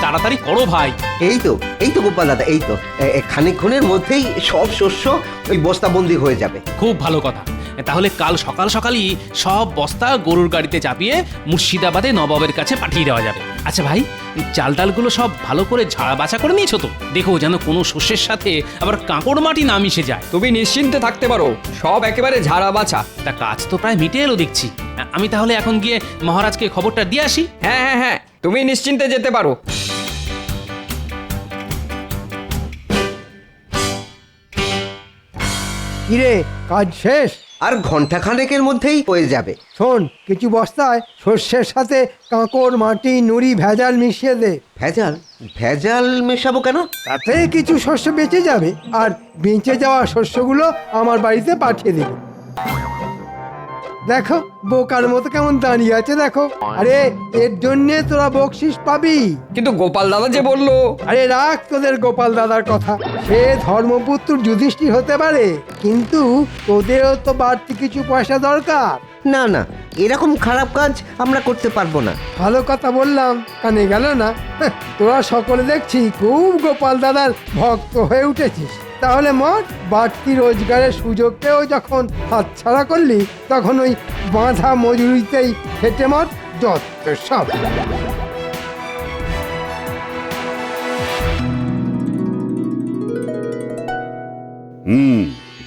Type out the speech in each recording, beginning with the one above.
তাড়াতাড়ি করো ভাই। এই তো গোপাল দাদা, এই তো খানিকক্ষণের মধ্যেই সব শস্য ওই বস্তাবন্দি হয়ে যাবে। খুব ভালো কথা। তাহলে কাল সকাল সকালই সব বস্তা গরুর গাড়িতে চাপিয়ে মুর্শিদাবাদে নবাবের কাছে পাঠিয়ে দেওয়া যাবে। আচ্ছা ভাই, চাল ডালগুলো সব ভালো করে ঝাড়া বাছা করে নিয়েছো তো? দেখো যেন কোনো শস্যের সাথে আবার কাঁকড় মাটি না মিশে যায়। তুমি নিশ্চিন্তে থাকতে পারো, সব একেবারে ঝাড়া বাছা। তা কাজ তো প্রায় মিটে এলো দেখছি। আমি তাহলে এখন গিয়ে মহারাজকে খবরটা দিয়ে আসি। হ্যাঁ হ্যাঁ হ্যাঁ, তুমি নিশ্চিন্তে যেতে পারো। কিরে, কাজ শেষ? আর ঘন্টাখানেকের মধ্যেই হয়ে যাবে। শোন, কিছু বস্তায় শস্যের সাথে কাঁকড় মাটি নুড়ি ভেজাল মিশিয়ে দে। ভেজাল? ভেজাল মেশাবো কেন? তাতে কিছু শস্য বেঁচে যাবে, আর বেঁচে যাওয়া শস্যগুলো আমার বাড়িতে পাঠিয়ে দেবে। দেখো বোকার মতো কেমন দাঁড়িয়ে আছে দেখো। আরে এর জন্যে তোরা বকশিস পাবি। কিন্তু গোপাল দাদা যে বললো। আরে রাখ তোদের গোপাল দাদার কথা। সে ধর্মপুত্র যুধিষ্ঠির হতে পারে, কিন্তু তোদেরও তো বাড়তি কিছু পয়সা দরকার। না না, এরকম খারাপ কাজ আমরা করতে পারবো না। ভালো কথা বললাম, কানে গেল না? তোরা সকলে দেখছি খুব গোপাল দাদার ভক্ত হয়ে উঠেছিস। তাহলে মোট বাড়তি রোজগারের সুযোগকেও যখন হাতছাড়া করলি, তখন ওই বাঁধা মজুরিতেই খেটে মত যত সব।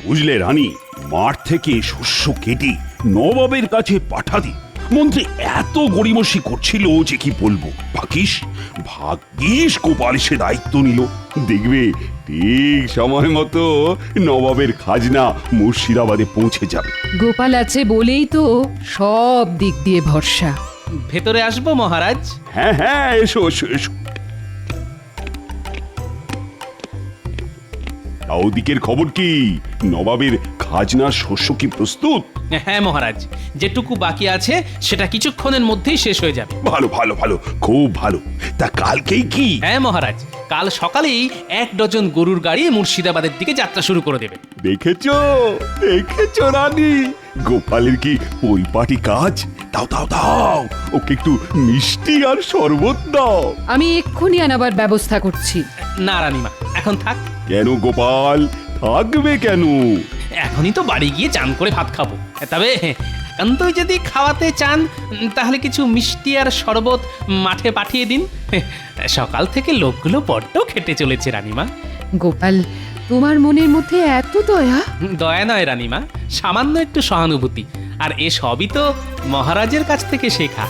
বুঝলে রানী, মাঠ থেকে শস্য কেটে নবাবের কাছে পাঠাতে মন্ত্রী এত গড়িমসি করছিল যে কি বলবো। ভাগ্যিস গোপাল সে দায়িত্ব নিল। দেখবে ঠিক সময় মতো নবাবের খাজনা মুর্শিদাবাদে পৌঁছে যাবে। গোপাল আছে বলেই তো সব দিক দিয়ে ভরসা। ভেতরে আসবো মহারাজ? হ্যাঁ হ্যাঁ, এসো এসো এসো। ওদিকের খবর কি? নবাবের খাজনার শস্য কি প্রস্তুত? হ্যাঁ মহারাজ, যেটুকু বাকি আছে সেটা কিছুক্ষণের মধ্যেই শেষ হয়ে যাবে। ভালো ভালো ভালো, খুব ভালো। তা কালকেই কি? হ্যাঁ মহারাজ, কাল সকালেই 1 ডজন গরুর গাড়ি মুর্শিদাবাদের দিকে যাত্রা শুরু করে দেবে। দেখেছো দেখেছো রানী, গোপালের কি পরিপাটি কাজ। দাও দাও দাও, ওকে একটু মিষ্টি আর শরবত দাও। আমি এক্ষুনি আনাবার ব্যবস্থা করছি। না রানীমা, এখন থাক। কেন গোপাল, থাকবে কেন? এখনই তো বাড়ি গিয়ে চান করে ভাত খাবো। তবে একান্তই যদি খাওয়াতে চান, তাহলে কিছু মিষ্টি আর শরবত মাঠে পাঠিয়ে দিন। সকাল থেকে লোকগুলো বড্ড খেটে চলেছে রানীমা। গোপাল, তোমার মনের মধ্যে এত দয়া? দয়া নয় রানীমা, সামান্য একটু সহানুভূতি। আর এ সবই তো মহারাজের কাছ থেকে শেখা।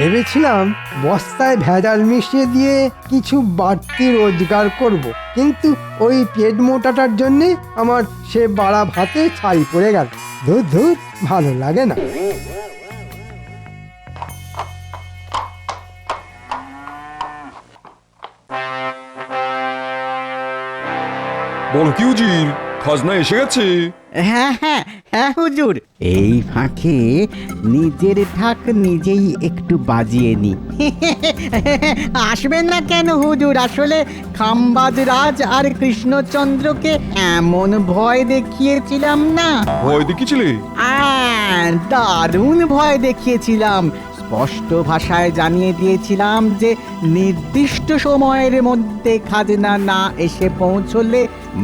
ভেবেছিলাম বস্তায় ভেজাল মিশিয়ে দিয়ে কিছু বাড়তি রোজগার করব, কিন্তু ওই পেট মোটাটার জন্যে আমার সে বাড়া ভাতে ছাই পড়ে গেল। ধুর ধুর, ভালো লাগে না। বল কি উজির, খাজনা এসে গেছে? হ্যাঁ হ্যাঁ হ্যাঁ হুজুর, এই ফাঁকে নিজের ঢাক নিজেই একটু বাজিয়ে নি। আসবেন না কেন হুজুর? আসলে খাম্বাজ রাজ আর কৃষ্ণচন্দ্রকে এমন ভয় দেখিয়েছিলাম না। ভয় দেখিয়েছিলে? দারুণ ভয় দেখিয়েছিলাম। স্পষ্ট ভাষায় জানিয়ে দিয়েছিলাম যে নির্দিষ্ট সময়ের মধ্যে খাজনা না এসে পৌঁছলে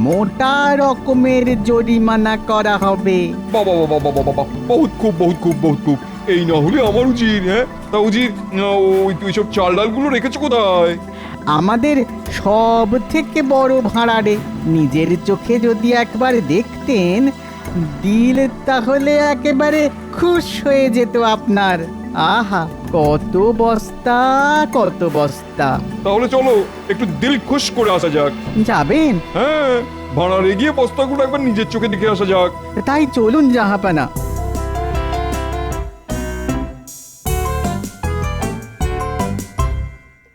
মোটা রকমের জরিমানা করা হবে। বাবা বাবা বাবা বাবা, বহুত খুব বহুত খুব বহুত খুব। এই না হলে আমার উজির। হ্যাঁ তা উজির, ওই তুই সব চাল ডালগুলো রেখেছো কোথায়? আমাদের সব থেকে বড় ভাড়ারে। নিজের চোখে যদি একবার দেখতেন দিল, তাহলে একেবারে খুশ হয়ে যেত আপনার। আহা, কত বস্তা কত বস্তা। তাহলে চলো একটু দিল খুশ করে আসা যাক। যাবেন? হ্যাঁ, ভাড়ারে গিয়ে বস্তাগুলো একবার নিজের চোখে দেখে আসা যাক। তাই চলুন জাহাপানা।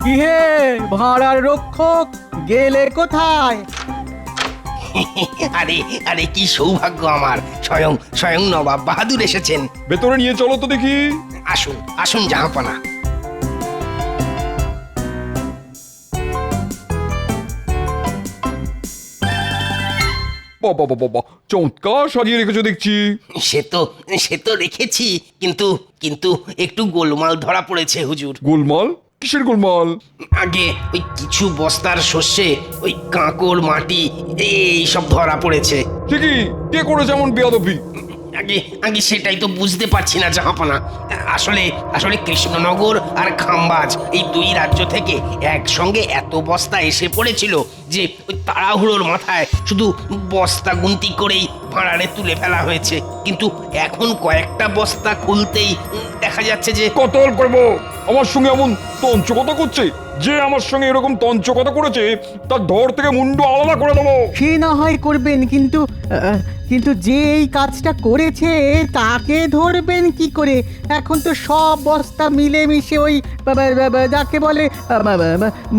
কি হে ভাড়ার রক্ষক, গেলে কোথায়? আরে আরে, কি সৌভাগ্য আমার! স্বয়ং স্বয়ং নবাব বাহাদুর এসেছেন। ভেতরে নিয়ে চলো তো দেখি। আসুন আসুন জাহাপনা। বাবা বাবা বাবা, চমৎকার সাজিয়ে রেখেছো দেখছি। সে তো রেখেছি, কিন্তু কিন্তু একটু গোলমাল ধরা পড়েছে হুজুর। গোলমাল? কিসের গোলমাল? আগে ওই কিছু বস্তার শস্যে ওই কাঁকড় মাটি এই সব ধরা পড়েছে। ঠিকই, কে করেছে এমন বেয়াদবি? আগে আগে সেটাই তো বুঝতে পারছি না জাহাপানা। আসলে আসলে কৃষ্ণনগর আর খাম্বাজ এই দুই রাজ্য থেকে একসঙ্গে এত বস্তা এসে পড়েছিল যে ওই তাড়াহুড়োর মাথায় শুধু বস্তা গুনতি করেই ভাঁড়ারে তুলে ফেলা হয়েছে। কিন্তু এখন কয়েকটা বস্তা খুলতেই দেখা যাচ্ছে যে কতল করবো? আমার সঙ্গে এমন তঞ্চকতা করছে? যে আমার সঙ্গে এরকম তঞ্চকতা করেছে তার ধর থেকে মুন্ডু আলাদা করে দেবো। সে না হয় করবেন, কিন্তু কিন্তু যে এই কাজটা করেছে তাকে ধরবেন কি করে? এখন তো সব বস্তা মিলেমিশে ওই যাকে বলে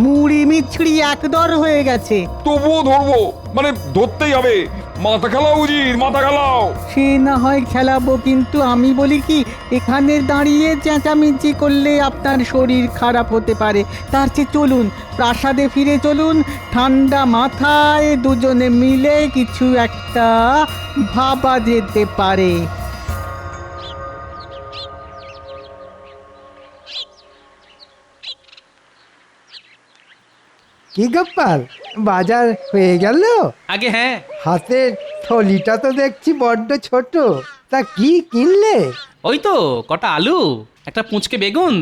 মুড়ি মিছড়ি একদর হয়ে গেছে। তবুও ধরবো, মানে ধরতেই হবে। মাথা খেলাও উজির, মাথা খেলাও। সে না হয় খেলাবো, কিন্তু আমি বলি কি, এখানে দাঁড়িয়ে চেঁচামেচি করলে আপনার শরীর খারাপ হতে পারে। তার চেয়ে চলুন প্রাসাদে ফিরে চলুন, ঠান্ডা মাথায় দুজনে মিলে কিছু একটা ভাবা যেতে পারে। কি গোপাল, বাজার হয়ে গেল? আগে হ্যাঁ, হাতের থলিটা তো দেখছি বড্ড ছোট, তা কি কিনলে? ওই তো কটা আলু, একটা পুঁচকে বেগুন,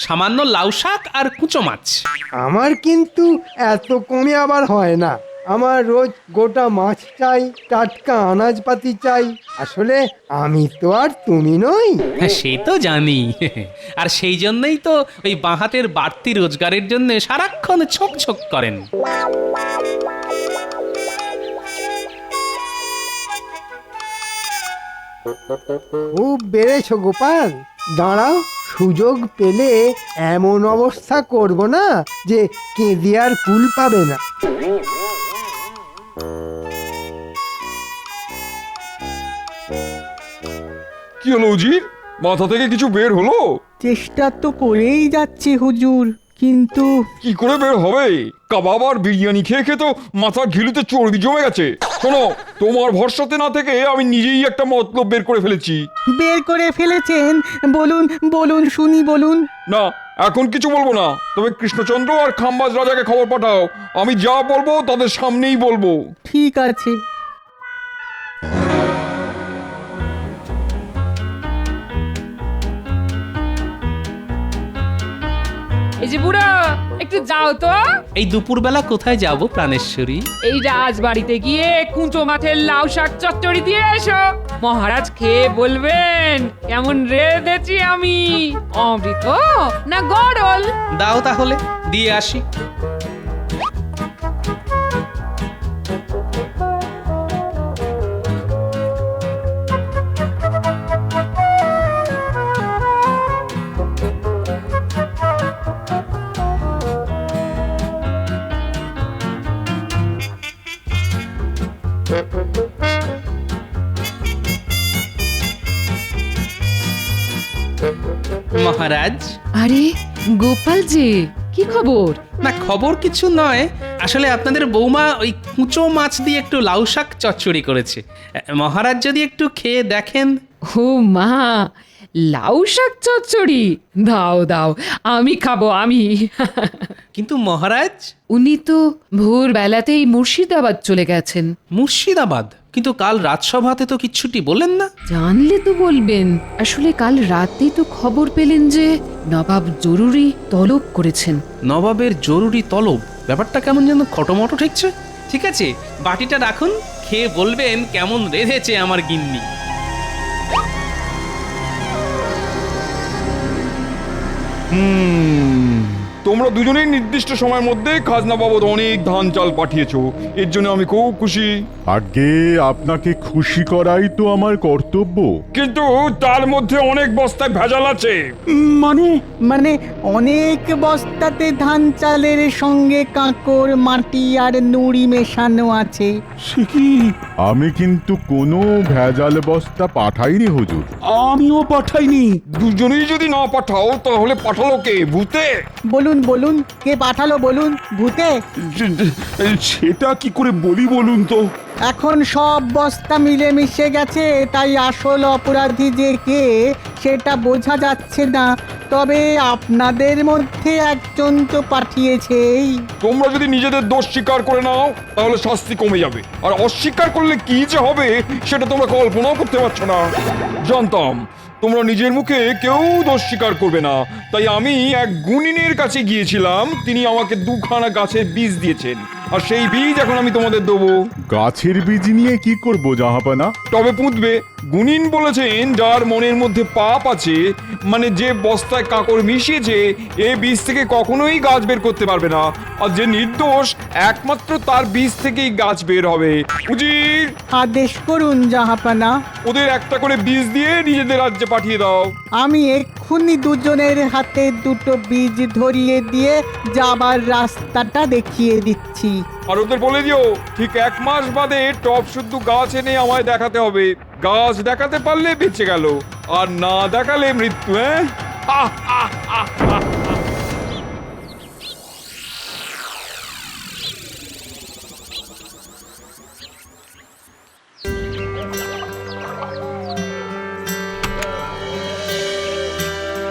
সামান্য লাউ শাক আর কুচো মাছ। আমার কিন্তু এত কমে আবার হয় না। আমার রোজ গোটা মাছ চাই, টাটকা আনাজপাতি চাই। আসলে আমি তো আর তুমি নই। হ্যাঁ সে তো জানি, আর সেই জন্যই তো ওই বাঁ হাতের বাড়তি রোজগারের জন্য সারাক্ষণ ছোক ছোক করেন। খুব বেড়েছো গোপাল, দাঁড়াও, সুযোগ পেলে এমন অবস্থা করব না যে কেঁদে আর কুল পাবে না। কি হলো উজির, মাথা থেকে কিছু বের হলো? চেষ্টা তো করেই যাচ্ছি হুজুর, কিন্তু কি করে বের হবে? কাবাব আর বিরিয়ানি খেয়ে খেয়ে তো মাথার ঘিলুতে চর্বি জমে গেছে। শোনো, তোমার ভরসাতে না থেকে আমি নিজেই একটা মতলব বের করে ফেলেছি। বের করে ফেলেছেন? বলুন বলুন শুনি, বলুন। না, এখন কিছু বলবো না, তবে কৃষ্ণচন্দ্র আর খাম্বাজ রাজাকে খবর পাঠাও। আমি যা বলবো তাদের সামনেই বলবো। ঠিক আছে। এই যে বুড়ো, একটু যাও তো। এই দুপুরবেলা কোথায় যাব প্রাণেশ্বরী? এই রাজবাড়িতে গিয়ে কুঁচো মাছের লাউ শাক চচ্চড়ি দিয়ে এসো। মহারাজ খেয়ে বলবেন কেমন রেঁধেছি আমি। অমৃত না গরল? দাও তাহলে, দিয়ে আসি। মহারাজ। আরে গোপাল যে, কি খবর? না খবর কিছু নয়, আসলে আপনাদের বৌমা ওই কুঁচো মাছ দিয়ে একটু লাউ শাক চচ্চড়ি করেছে। মহারাজ যদি একটু খেয়ে দেখেন। ও মা, লাউ শাক চচ্চড়ি? দাও দাও, আমি খাবো আমি। কিন্তু মহারাজ। উনি তো ভোরবেলাতেই মুর্শিদাবাদ চলে গেছেন। মুর্শিদাবাদ? কিন্তু কাল রাজসভাতে তো কিচ্ছুটি বললেন না। জানলে তো বলবেন। আসলে কাল রাতেই তো খবর পেলেন যে নবাব জরুরি তলব করেছেন। নবাবের জরুরি তলব? ব্যাপারটা কেমন যেন খটোমটো ঠেকছে। ঠিক আছে, বাটিটা রাখুন, খেয়ে বলবেন কেমন রেঁধেছে আমার গিন্নি। তোমরা দুজনেই নির্দিষ্ট সময়ের মধ্যে খাজনা বাবদ অনেক ধান চাল পাঠিয়েছো, এর জন্য আমি খুব খুশি। আগে আপনাকে খুশি করাই তো আমার কর্তব্য। কিন্তু তার মধ্যে অনেক বস্তায় ভেজাল আছে। মানে অনেক বস্তাতে ধান চালের সঙ্গে কাঁকড় মাটি আর নুড়ি মেশানো আছে। সে কি? আমি কিন্তু কোনো ভেজাল বস্তা পাঠাইনি হুজুর। আমিও পাঠাইনি। দুজনেই যদি না পাঠাও তাহলে পাঠালো কে? ভূতে? বলুন বলুন, কে পাঠালো বলুন? ভূতে? সেটা কি করে বলি বলুন তো? এখন সব বস্তা মিলেমিশে গেছে, তাই আসল অপরাধী যে কে সেটা বোঝা যাচ্ছে না। তবে আপনাদের মধ্যে একজন তো পাঠিয়েছেই। তোমরা যদি নিজেদের দোষ স্বীকার করে নাও তাহলে শাস্তি কমে যাবে, আর অস্বীকার করলে কি যে হবে সেটা তোমরা কল্পনাও করতে পারছো না। জানতাম তোমরা নিজের মুখে কেউ দোষ স্বীকার করবে না, তাই আমি এক গুণিনের কাছে গিয়েছিলাম। তিনি আমাকে 2খানা গাছের বীজ দিয়েছেন, আর সেই বীজ এখন আমি তোমাদের দেবো। গাছের বীজ নিয়ে কি করব জাহাপানা? তবে পুঁতবে। গুনিন বলেছেন যার মনের মধ্যে পাপ আছে, মানে যে বস্তায় কাকড় মিশিয়েছে, এ বীজ থেকে কখনোই গাছ বের করতে পারবে না, আর যে নির্দোষ একমাত্র তার বীজ থেকেই গাছ বের হবে। উজির, আদেশ করুন জাহাপানা। ওদের একটা করে বীজ দিয়ে নিজেদের রাজ্যে পাঠিয়ে দাও। আমি এক্ষুনি দুজনের হাতে 2টো বীজ ধরিয়ে দিয়ে যাবার রাস্তাটা দেখিয়ে দিচ্ছি। আর ওদের বলে দিও ঠিক 1 মাস বাদে টপ শুদ্ধ গাছ এনে আমায় দেখাতে হবে। গাছ দেখাতে পারলে বেঁচে গেল, আর না দেখালে মৃত্যু। হ্যাঁ, হা, হা, হা, হা।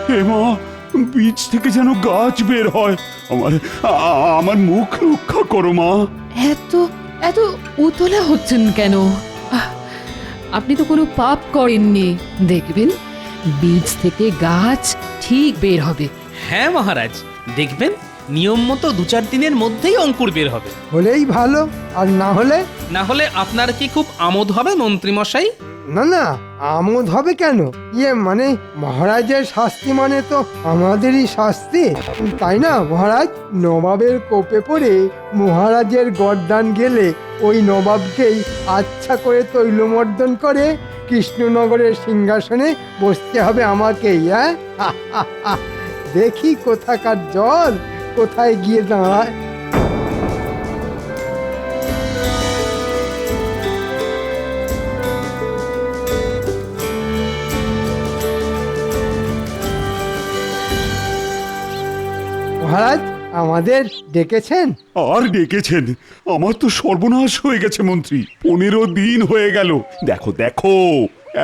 হে মা, বীজ থেকে যেন গাছ বের হয়। আমার মুখ রক্ষা করো মা। এত এত উতলা হচ্ছেন কেন? আহ, আপনি তো কোনো পাপ করেননি। দেখবেন বীজ থেকে গাছ ঠিক বের হবে। হ্যাঁ মহারাজ, দেখবেন নিয়ম মতো 2-4 দিনের মধ্যেই অঙ্কুর বের হবে। হলেই ভালো, আর না হলে? না হলে আপনার কি খুব আমোদ হবে মন্ত্রী মশাই? না না, আমোদ হবে কেন? মানে মহারাজের শাস্তি মানে তো আমাদেরই শাস্তি, তাই না মহারাজ? নবাবের কোপে পড়ে মহারাজের গর্দান গেলে ওই নবাবকেই আচ্ছা করে তৈলমর্দন করে কৃষ্ণনগরের সিংহাসনে বসতে হবে আমাকেই। হ্যাঁ, দেখি কোথাকার জল কোথায় গিয়ে দাঁড়ায়। মহারাজ, আমাদের ডেকেছেন? আর ডেকেছেন? আমার তো সর্বনাশ হয়ে গেছে মন্ত্রী। 15 দিন হয়ে গেল। দেখো দেখো,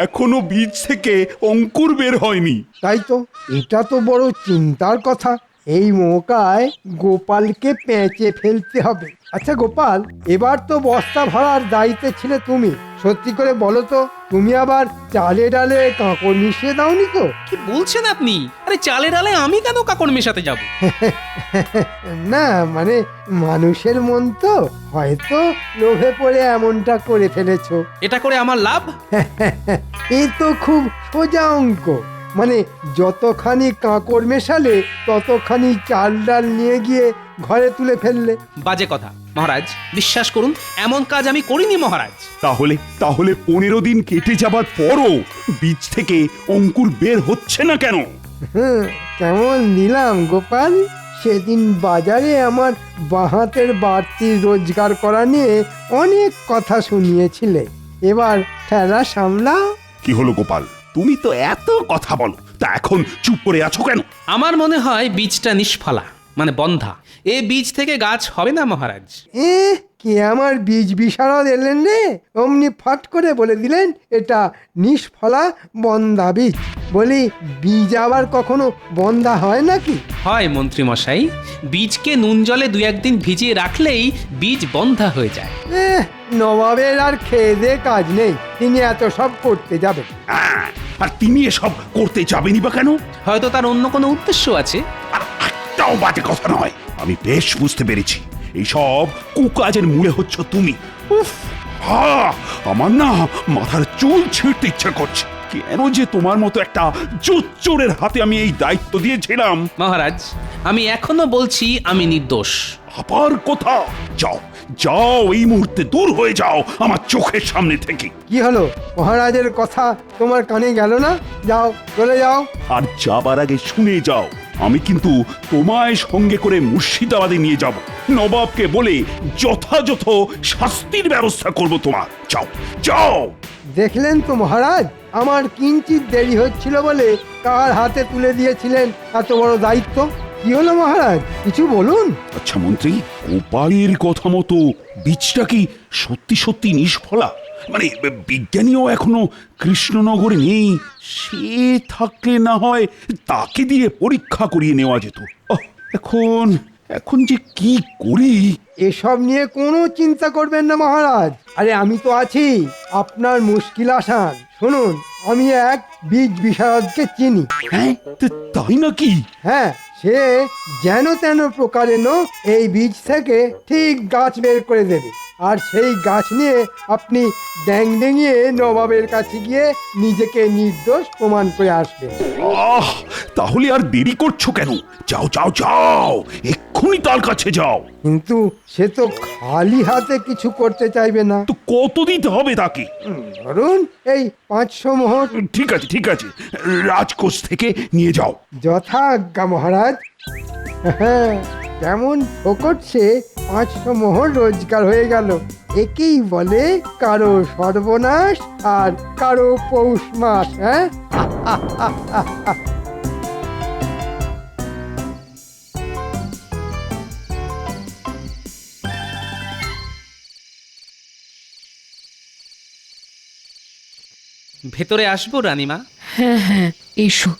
এখনো বীজ থেকে অঙ্কুর বের হয়নি। তাই তো, এটা তো বড় চিন্তার কথা। এই মৌকায় গোপালকে পেঁচে ফেলতে হবে। আচ্ছা গোপাল, এবার তো বস্তা ভরার দায়িত্বে ছিলে তুমি। সত্যি করে বলো তো, তুমি আবার চালে ডালে কাঁকড় মিশিয়ে দাওনি তো? কি বলছেন আপনি? আরে চালে ডালে আমি কেন কাকড় মেশাতে যাব? না মানে মানুষের মন তো, হয়তো লোভে পড়ে এমনটা করে ফেলেছো। এটা করে আমার লাভ? এ তো খুব সোজা অঙ্ক। মানে যতখানি কাঁকড় মেশালে ততখানি চাল ডাল নিয়ে গিয়ে ঘরে তুলে ফেললে। বাজে কথা মহারাজ, বিশ্বাস করুন এমন কাজ আমি করিনি মহারাজ। তাহলে 15 দিন কেটে যাবার পরও বীজ থেকে অঙ্কুর বের হচ্ছে না কেন? কেমন দিলাম গোপাল? সেদিন বাজারে আমার বাহাতের বাড়তি রোজগার করা নিয়ে অনেক কথা শুনিয়েছিলে। এবার ঠেলা সামলাও। কি হলো গোপাল, তুমি তো এত কথা বলো, তা এখন চুপ করে আছো কেন? আমার মনে হয় বীজটা নিষ্ফলা, মানে বন্ধা। এ বীজ থেকে গাছ হবে না মহারাজ। কে আমার বীজ বিশারদ এলেন রে, অমনি ফট করে বলে দিলেন এটা নিষ্ফলা বন্ধা বীজ। বলি, বীজ আবার কখনো বন্ধা হয় নাকি? হয় মন্ত্রী মশাই, বীজকে নুন জলে 2-1 দিন ভিজিয়ে রাখলেই বীজ বন্ধা হয়ে যায়। নবাবের আর খেয়ে দে কাজ নেই, তিনি এত সব করতে যাবেন। আর তিনি এসব করতে যাবেনি বা কেন? হয়তো তার অন্য কোনো উদ্দেশ্য আছে। আর একটাও বাজে কথা নয়, আমি বেশ বুঝতে পেরেছি। এইসব কুকাজের মূলে হচ্ছে তুমি। উফ, আমার না মাথার চুল ছিঁড়তে ইচ্ছা করছে। কেন যে তোমার মতো একটা জোচ্চোরের হাতে আমি এই দায়িত্ব দিয়েছিলাম। মহারাজ, আমি এখনো বলছি আমি নির্দোষ। আবার কোথা? যাও যাও, এই মুহূর্তে দূর হয়ে যাও আমার চোখের সামনে থেকে। কি হলো, মহারাজের কথা তোমার কানে গেল না? যাও, চলে যাও। আর যাবার আগে শুনে যাও, আমি কিন্তু তোমায় সঙ্গে করে মুর্শিদাবাদে নিয়ে যাব। নবাবকে বলে যথাযথ শাস্তির ব্যবস্থা করব তোমার। যাও যাও। দেখলেন তো মহারাজ, আমার কিঞ্চিত দেরি হচ্ছিল বলে কার হাতে তুলে দিয়েছিলেন এত বড় দায়িত্ব। কি হলো মহারাজ, কিছু বলুন। আচ্ছা মন্ত্রী, গোপালের কথা মতো বীজটা কি সত্যি সত্যি নিষ্ফলা? মানে বিজ্ঞানীও এখনো কৃষ্ণনগরে নেই, সে থাকলে না হয় তাকে দিয়ে পরীক্ষা করিয়ে নেওয়া যেত। এখন এখন যে কি করি? এসব নিয়ে কোনো চিন্তা করবেন না মহারাজ, আরে আমি তো আছি, আপনার মুশকিল আসান। শুনুন, আমি এক বীজ বিশারদকে চিনি। হ্যাঁ, তাই নাকি? হ্যাঁ, সে যেন তেন প্রকারেণ এই বীজ থেকে ঠিক গাছ বের করে দেবে, আর সেই গাছ নিয়ে আপনি ড্যাং ডেঙিয়ে নবাবের কাছে গিয়ে নিজেকে নির্দোষ প্রমাণ করে আসবেন। আহ, তাহলে আর দেরি করছো কেন? যাও যাও যাও, এক্ষুনি তার কাছে যাও। কিন্তু সে তো খালি হাতে কিছু করতে চাইবে না। তো কত দিতে হবে তাকে? ধরুন এই 500 মোহর। ঠিক আছে ঠিক আছে, রাজকোষ থেকে নিয়ে যাও। যথাজ্ঞা মহারাজ। হ্যাঁ, কেমন ফোকটছে 500 মোহর রোজগার হয়ে গেল। একেই বলে কারো সর্বনাশ আর কারো পৌষ মাস। হ্যাঁ, ভেতরে আসবো রানীমা? হ্যাঁ হ্যাঁ, এসো।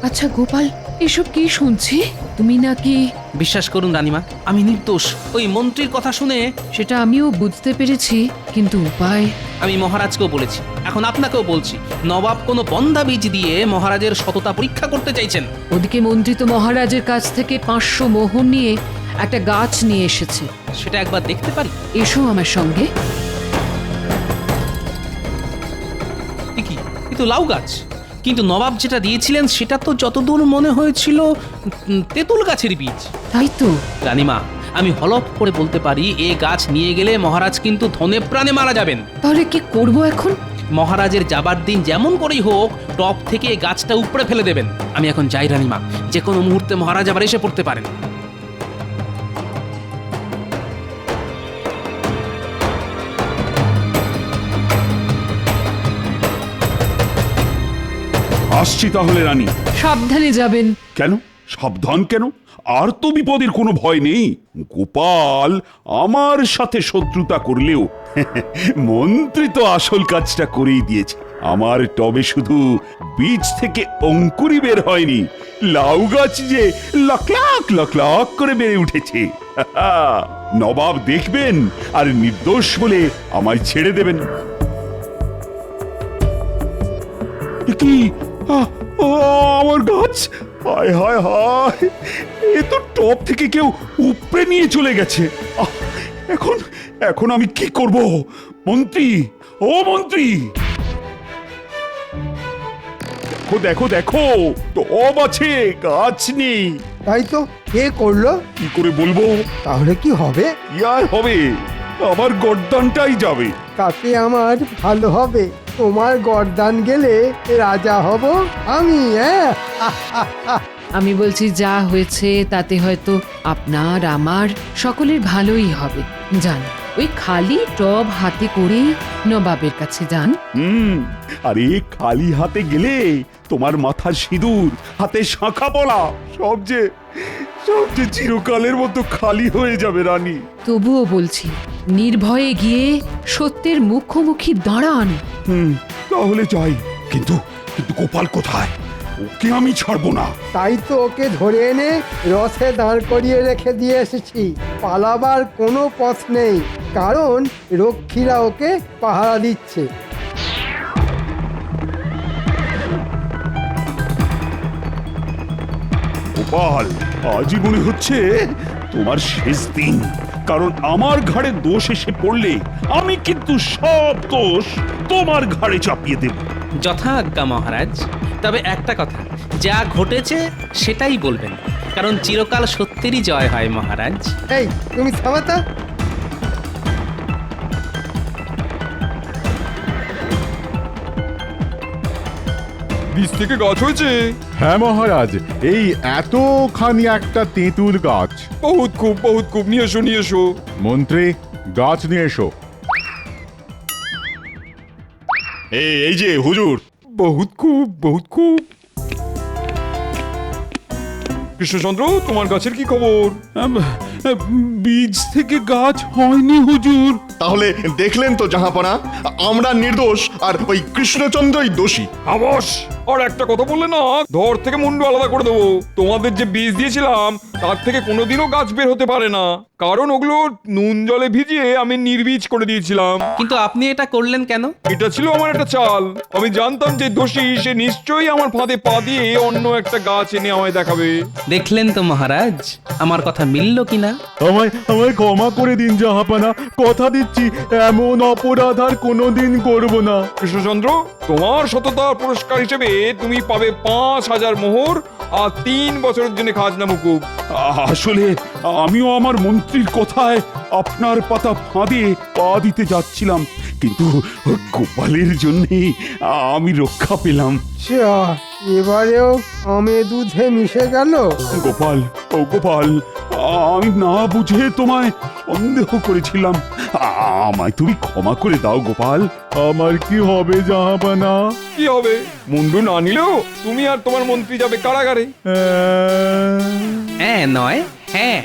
আচ্ছা গোপাল, এসব কি শুনছি? তুমি নাকি? বিশ্বাস করুন রানীমা, আমি নির্দোষ। ওই মন্ত্রীর কথা শুনে সেটা আমিও বুঝতে পেরেছি, কিন্তু উপায়? আমি মহারাজকেও বলেছি, এখন আপনাকেও বলছি, নবাব কোনো বন্ধা বীজ দিয়ে মহারাজের সততা পরীক্ষা করতে চাইছেন। ওদিকে মন্ত্রী তো মহারাজের কাছ থেকে 500 মোহর নিয়ে একটা গাছ নিয়ে এসেছে। সেটা একবার দেখতে পারি? এসো আমার সঙ্গে। কি, কিন্তু লাউ গাছ। কিন্তু নবাব যেটা দিয়েছিলেন সেটা তো যতদূর মনে হয়েছিল তেঁতুল গাছের বীজ। তাই তো রানীমা, আমি হলফ করে বলতে পারি, এ গাছ নিয়ে গেলে মহারাজ কিন্তু ধনে প্রাণে মারা যাবেন। তাহলে কি করব এখন? মহারাজের যাবার দিন যেমন করেই হোক টপ থেকে এই গাছটা উপড়ে ফেলে দেবেন। আমি এখন যাই রানীমা, যে কোনো মুহূর্তে মহারাজ আবার এসে পড়তে পারেন। আসছি তাহলে রানী। সাবধানে যাবেন। কেন সাবধান কেন? আর তো বিপদের কোনো ভয় নেই। গোপাল আমার সাথে শত্রুতা করলেও মন্ত্রী তো আসল কাজটা করেই দিয়েছে। আমার টবে শুধু বীজ থেকে অঙ্কুরি বের হয়নি, লাউ গাছ যে লাখ লাখ লাখ লাখ করে বেড়ে উঠেছে। নবাব দেখবেন আর নির্দোষ বলে আমায় ছেড়ে দেবেন। কি আমার গাছ? হায় হায় হায়, এ তো টপ থেকে কেউ উপড়ে নিয়ে চলে গেছে। এখন এখন আমি কি করব? মন্ত্রী, ও মন্ত্রী, দেখো দেখো দেখো, টব আছে, গাছ নেই। তাই তো, কে করলো? কি করে বলবো? তাহলে কি হবে? ইয়ার হবে, আমার গর্দানটাই যাবে। তাতে আমার ভালো হবে। তোমার গর্দান গেলে রাজা হব আমি। হ্যাঁ, আমি বলছি, যা হয়েছে তাতে হয়তো আপনার আমার সকলের ভালোই হবে। যান, ওই খালি টব হাতে করে নবাবের কাছে যান। আরে খালি হাতে গেলে তোমার মাথার সিঁদুর, হাতে শাঁখা পলা সব যে চিরকালের মতো খালি হয়ে যাবে রানী। তবুও বলছি, নির্ভয়ে গিয়ে সত্যের মুখোমুখি দাঁড়ান। তাহলে যাই। কিন্তু কিন্তু গোপাল কোথায়? ওকে আমি ছাড়বো না। তাই তো ওকে ধরে এনে রথে দাঁড় করিয়ে রেখে দিয়ে এসেছি। পালাবার কোনো পথ নেই, কারণ রক্ষীরা ওকে পাহারা দিচ্ছে। গোপাল, আজই মনে হচ্ছে তোমার শেষ দিন, কারণ আমার ঘাড়ে দোষ এসে পড়লে আমি কিন্তু সব দোষ তোমার ঘাড়ে চাপিয়ে দেব। যথাজ্ঞা মহারাজ। তবে একটা কথা, যা ঘটেছে সেটাই বলবেন, কারণ চিরকাল সত্যেরই জয় হয় মহারাজ। এই তুমি থামাতা। বীজ থেকে গাছ হয়েছে। হ্যাঁ মহারাজ, এই এতখানি একটা তেঁতুল গাছ। বহুত খুব, নিয়ে এসো নিয়ে এসো। মন্ত্রী, গাছ নিয়ে এসো। এই যে হুজুর। বহুত খুব কৃষ্ণচন্দ্র, তোমার গাছের কি খবর? বীজ থেকে গাছ হয়নি হুজুর। তাহলে দেখলেন তো জাহাপনা, আমরা নির্দোষ আর ওই কৃষ্ণচন্দ্রই দোষী। খামোশ! আর একটা কথা বললে না, ধর থেকে মুন্ডু আলাদা করে দেবো। তোমাদের যে বীজ দিয়েছিলাম তার থেকে কোনোদিনও গাছ বের হতে পারে না, কারণ ওগুলো নুন জলে ভিজিয়ে আমি নির্বীজ করে দিয়েছিলাম। কিন্তু আপনি এটা করলেন কেন? এটা ছিল আমার একটা চাল। আমি জানতাম যে দোষী সে নিশ্চয়ই আমার ফাঁদে পা দিয়ে অন্য একটা গাছ এনে আমায় দেখাবে। দেখলেন তো মহারাজ, আমার কথা মিলল কিনা? আমায় ক্ষমা করে দিন জাহাপানা, কথা দিচ্ছি এমন অপরাধ আর কোনোদিন করব না। কৃষ্ণচন্দ্র, তোমার সততার পুরস্কার হিসেবে তুমি পাবে ৫,০০০ মোহর আর ৩ বছরের জন্য খাজনা মুকুব। আসলে আমিও আমার মন্ত্রীর কথায় আপনার পাতা ফাঁদে পা দিতে যাচ্ছিলাম, কিন্তু গোপালের জন্যই আমি রক্ষা পেলাম। যা, এবারেও আমে দুধে মিশে গেল। গোপাল, ও গোপাল, আমি না বুঝে তোমায় সন্দেহ করেছিলাম। আমায় তুমি ক্ষমা করে দাও গোপাল। আমার কি হবে জাহাপানা? কি হবে? মুন্ডু না নিলেও তুমি আর তোমার মন্ত্রী যাবে কারাগারে। হ্যাঁ নয় হ্যাঁ।